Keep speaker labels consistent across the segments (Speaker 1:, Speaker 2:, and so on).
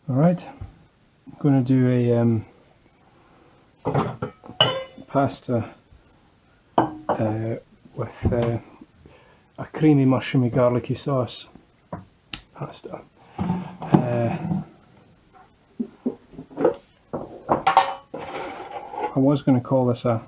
Speaker 1: Alright, I'm going to do a pasta with a creamy mushroomy garlicky sauce pasta. I was going to call this a,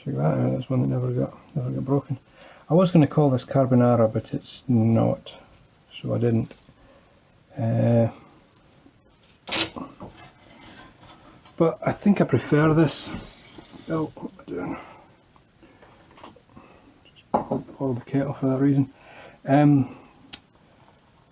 Speaker 1: check that out, that's one that never got broken. I was going to call this carbonara, but it's not, so I didn't. But I think I prefer this. Oh, what am I doing? Just boiled the kettle for that reason.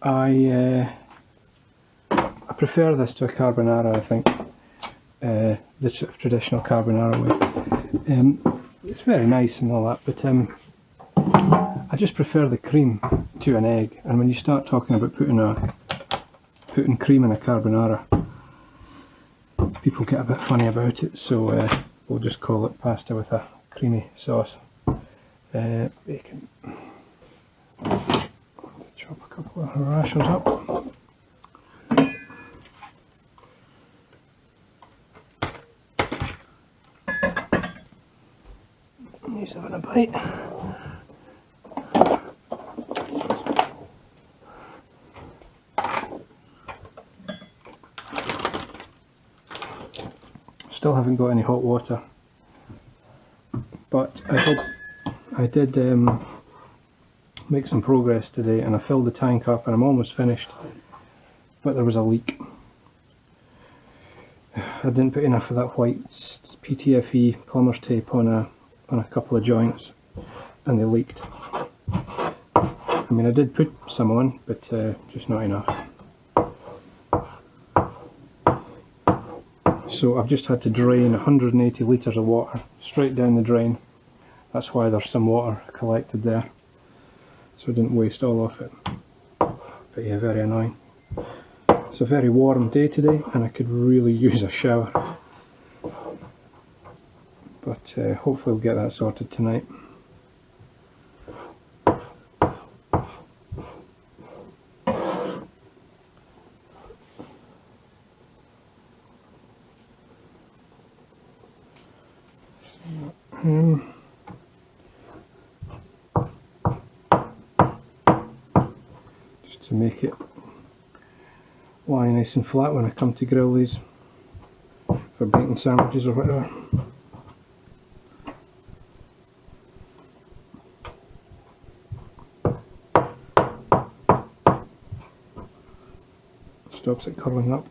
Speaker 1: I prefer this to a carbonara, I think. The traditional carbonara way. It's very nice and all that, but I just prefer the cream to an egg. And when you start talking about putting cream in a carbonara, people get a bit funny about it, so we'll just call it pasta with a creamy sauce. Bacon. Chop a couple of rashers up. He's having a bite. Still haven't got any hot water, but I did make some progress today, and I filled the tank up and I'm almost finished, but there was a leak. I didn't put enough of that white PTFE plumber's tape on a couple of joints, and they leaked. I mean, I did put some on, but just not enough. So I've just had to drain 180 litres of water straight down the drain. That's why there's some water collected there, so I didn't waste all of it. But yeah, very annoying. It's a very warm day today and I could really use a shower, but hopefully we'll get that sorted tonight. Just to make it lie nice and flat when I come to grill these for bacon sandwiches or whatever. Stops it curling up.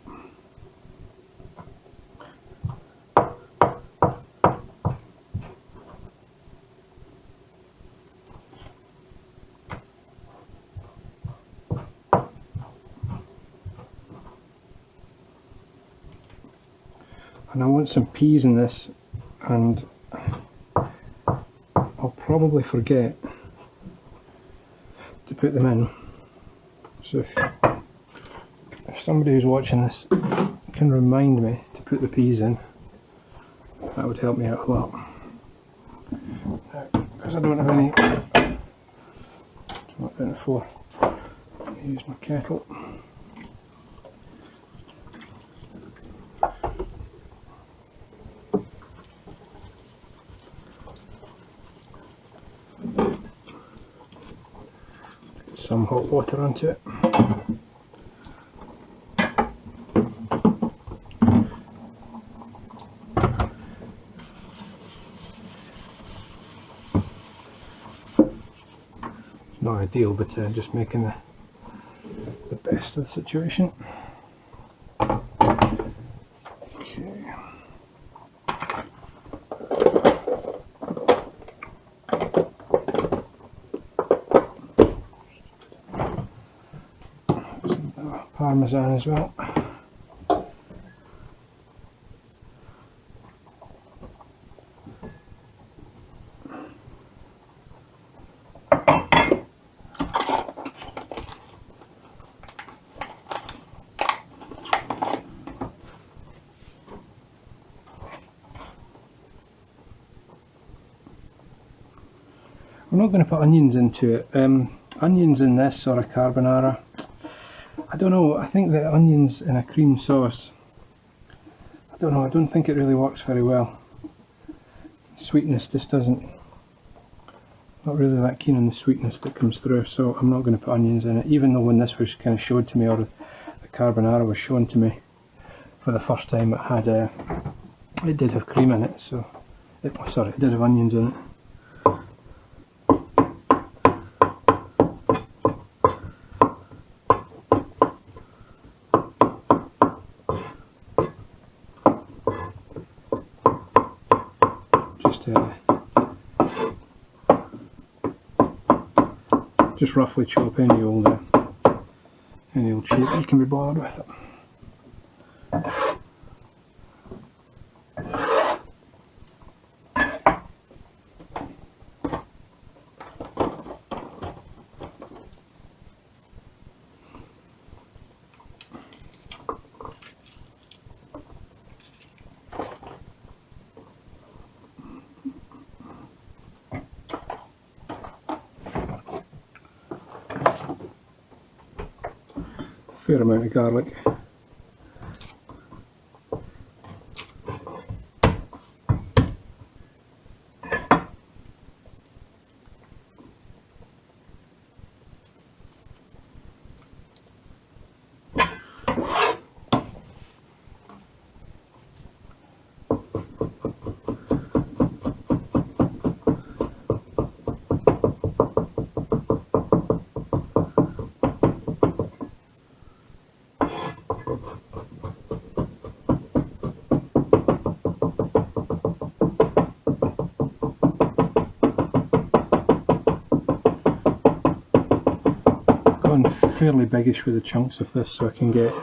Speaker 1: And I want some peas in this, and I'll probably forget to put them in. So if somebody who's watching this can remind me to put the peas in, that would help me out a lot. Because I don't have any, what I've done it for, I'll use my kettle. Some hot water onto it. Not ideal, but just making the best of the situation. Okay. Parmesan as well. I'm not going to put onions into it. Onions in this or a carbonara, I don't know, I think the onions in a cream sauce, I don't know, I don't think it really works very well. Sweetness just doesn't, not really that keen on the sweetness that comes through, so I'm not going to put onions in it, even though when this was kind of showed to me, or the carbonara was shown to me for the first time, it had it did have cream in it, so it did have onions in it. Just roughly chop any old shape you can be bothered with it. Fair amount of garlic. Fairly biggish with the chunks of this, so I can get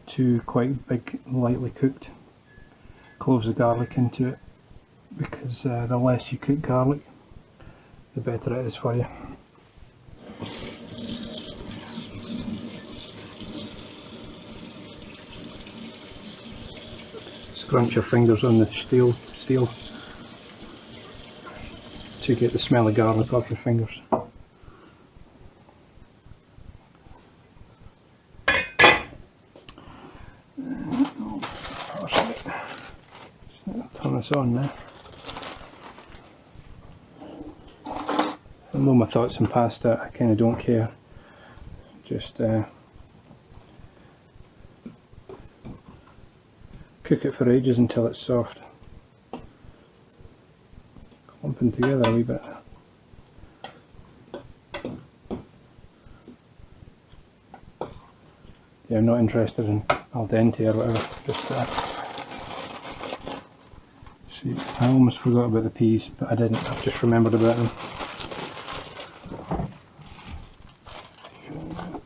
Speaker 1: 2 quite big, lightly cooked cloves of garlic into it, because the less you cook garlic, the better it is for you. Scrunch your fingers on the steel to get the smell of garlic off your fingers. Turn this on now. I know my thoughts on pasta, I kind of don't care. Just cook it for ages until it's soft. Clumping together a wee bit. Yeah, I'm not interested in al dente or whatever, just see, I almost forgot about the peas, but I didn't, I've just remembered about them.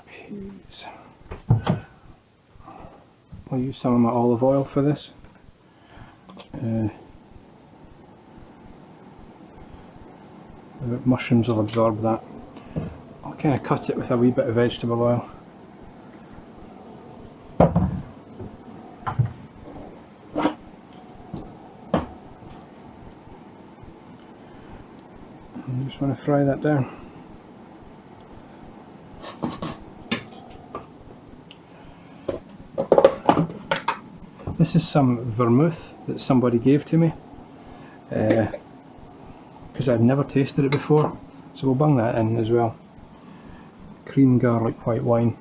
Speaker 1: Peas. I'll use some of my olive oil for this. The mushrooms will absorb that. I'll kind of cut it with a wee bit of vegetable oil. I just want to fry that down. This is some vermouth that somebody gave to me, because I've never tasted it before, so we'll bung that in as well. Cream garlic white wine.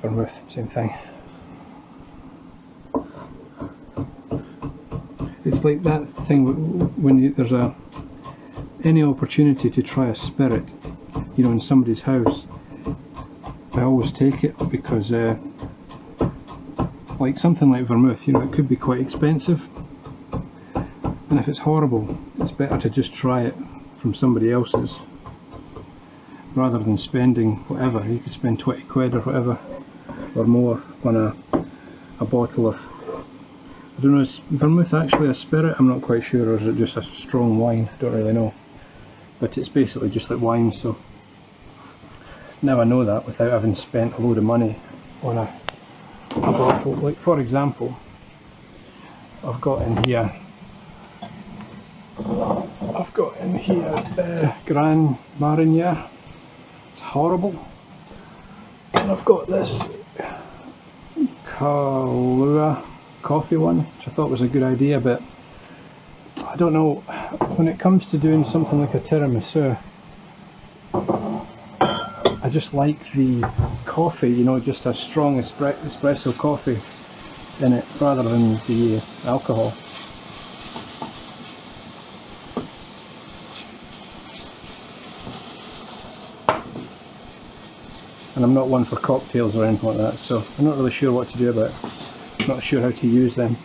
Speaker 1: Vermouth, same thing. It's like that thing when there's any opportunity to try a spirit, you know, in somebody's house, I always take it, because like something like vermouth, you know, it could be quite expensive, and if it's horrible, it's better to just try it from somebody else's rather than spending whatever. You could spend 20 quid or whatever or more on a bottle of, I don't know, is vermouth actually a spirit? I'm not quite sure, or is it just a strong wine? I don't really know, but it's basically just like wine. So now I know that without having spent a load of money on a bottle. Like, for example, I've got in here Grand Marnier. It's horrible. And I've got this Kahlua coffee one, which I thought was a good idea, but I don't know, when it comes to doing something like a tiramisu, I just like the coffee, you know, just a strong espresso coffee in it rather than the alcohol. And I'm not one for cocktails or anything like that, so I'm not really sure what to do about it. Not sure how to use them.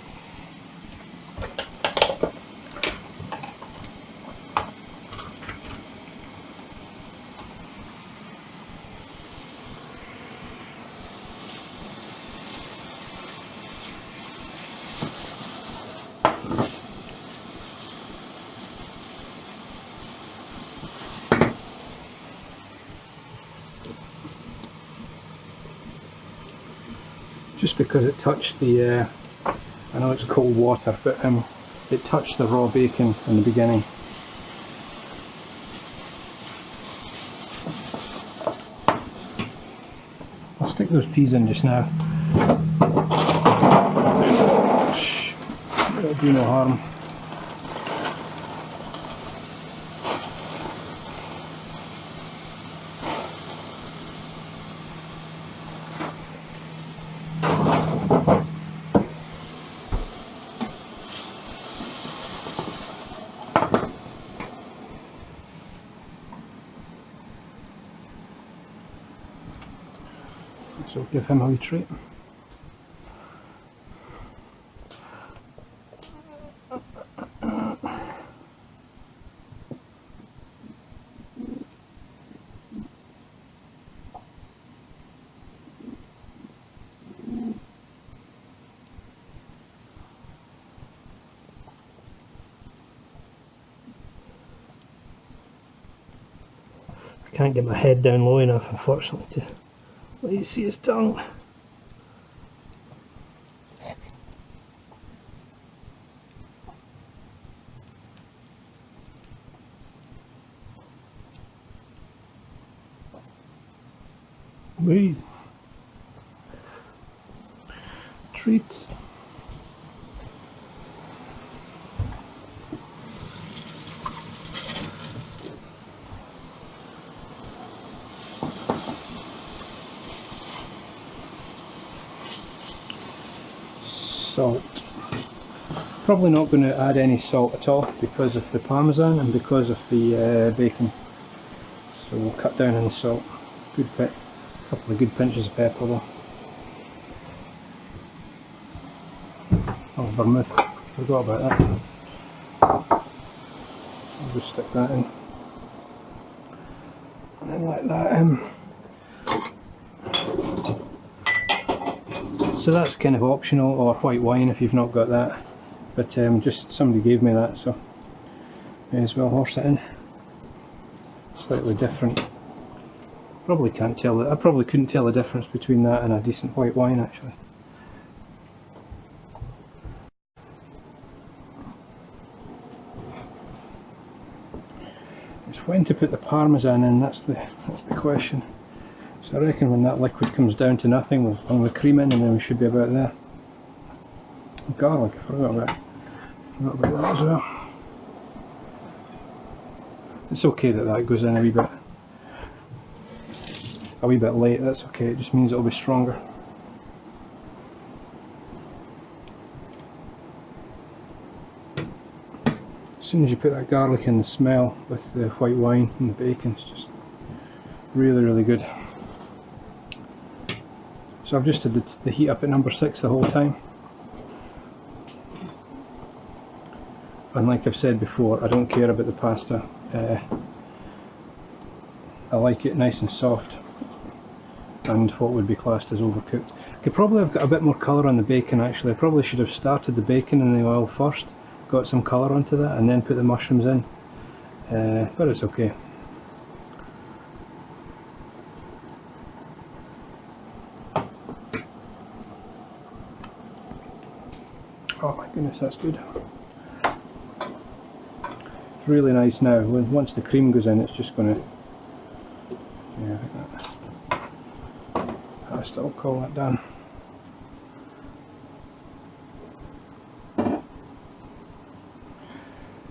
Speaker 1: Just because it touched the, I know it's cold water, but it touched the raw bacon in the beginning. I'll stick those peas in just now. It'll do no harm. So give him a wee treat. I can't get my head down low enough, unfortunately, to let you see his tongue. Wee treats. Salt. Probably not going to add any salt at all because of the Parmesan and because of the bacon. So we'll cut down on the salt. Good bit. A couple of good pinches of pepper though. Oh, vermouth. Forgot about that. I'll just stick that in. And then like that. So that's kind of optional, or white wine if you've not got that. But just somebody gave me that, so may as well horse it in. Slightly different. Probably can't tell it. I probably couldn't tell the difference between that and a decent white wine actually. It's when to put the Parmesan in, that's the question. So I reckon when that liquid comes down to nothing, we'll bung the cream in and then we should be about there. Garlic, I forgot about that as well. It's okay that that goes in a wee bit late, that's okay, it just means it'll be stronger. As soon as you put that garlic in, the smell with the white wine and the bacon is just really, really good. So I've just had the heat up at number 6 the whole time. And like I've said before, I don't care about the pasta. I like it nice and soft and what would be classed as overcooked. I could probably have got a bit more colour on the bacon actually. I probably should have started the bacon in the oil first, got some colour onto that and then put the mushrooms in. But it's okay. Oh my goodness, that's good. It's really nice now. Once the cream goes in, it's just going to... Yeah, like that. pasta, I'll call that done.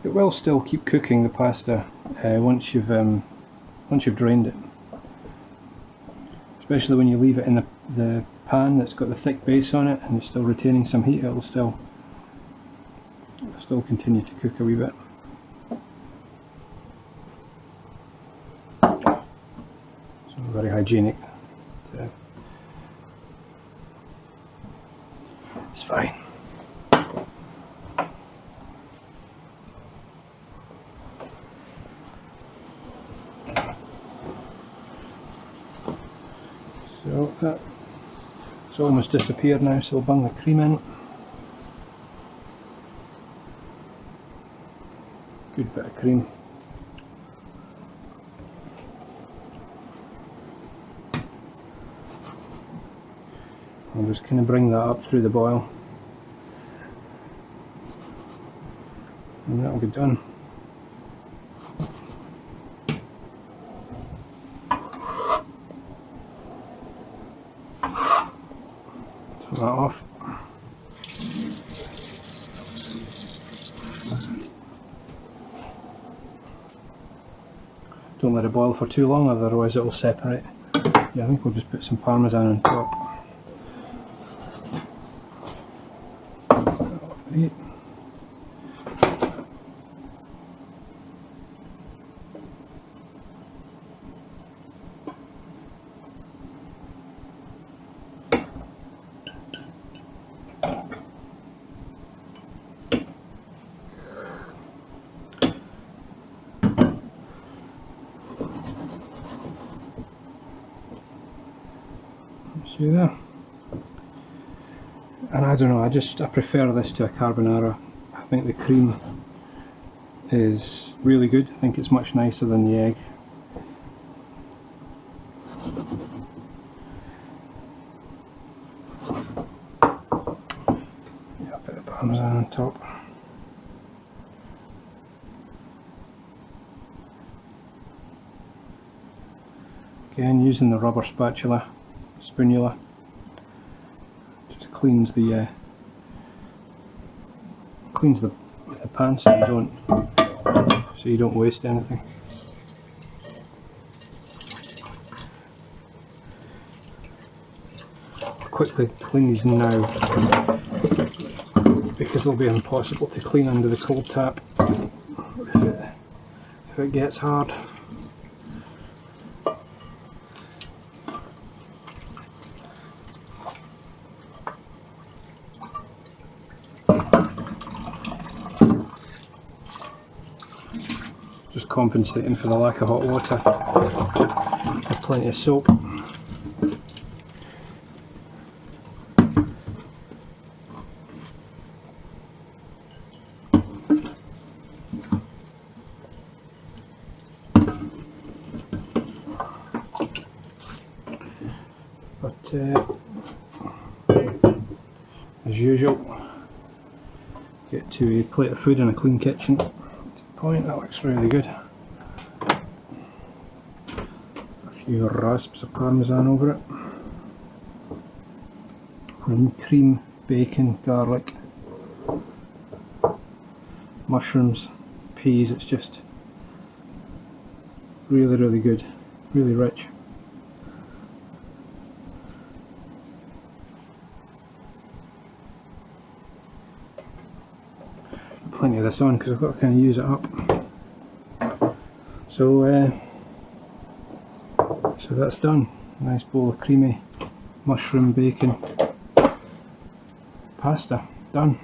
Speaker 1: It will still keep cooking, the pasta, once you've drained it. Especially when you leave it in the pan that's got the thick base on it and it's still retaining some heat, it'll still continue to cook a wee bit. It's not very hygienic. It's fine. So that's almost disappeared now, so we'll bung the cream in. Good bit of cream. I'll just kind of bring that up through the boil, and that'll be done. Turn that off. Don't let it boil for too long, otherwise it will separate. Yeah, I think we'll just put some Parmesan on top. See there? And I don't know, I prefer this to a carbonara. I think the cream is really good. I think it's much nicer than the egg. Yeah, a bit of Parmesan on top. Again, using the rubber spatula. Spoonula, just cleans the pan so you don't waste anything. Quickly clean these now because it'll be impossible to clean under the cold tap if it gets hard. Just compensating for the lack of hot water. There's plenty of soap. But as usual, get to a plate of food in a clean kitchen. Point, that looks really good. A few rasps of Parmesan over it. And cream, bacon, garlic, mushrooms, peas. It's just really, really good, really rich. Plenty of this on because I've got to kind of use it up. So that's done. Nice bowl of creamy mushroom bacon pasta. Done.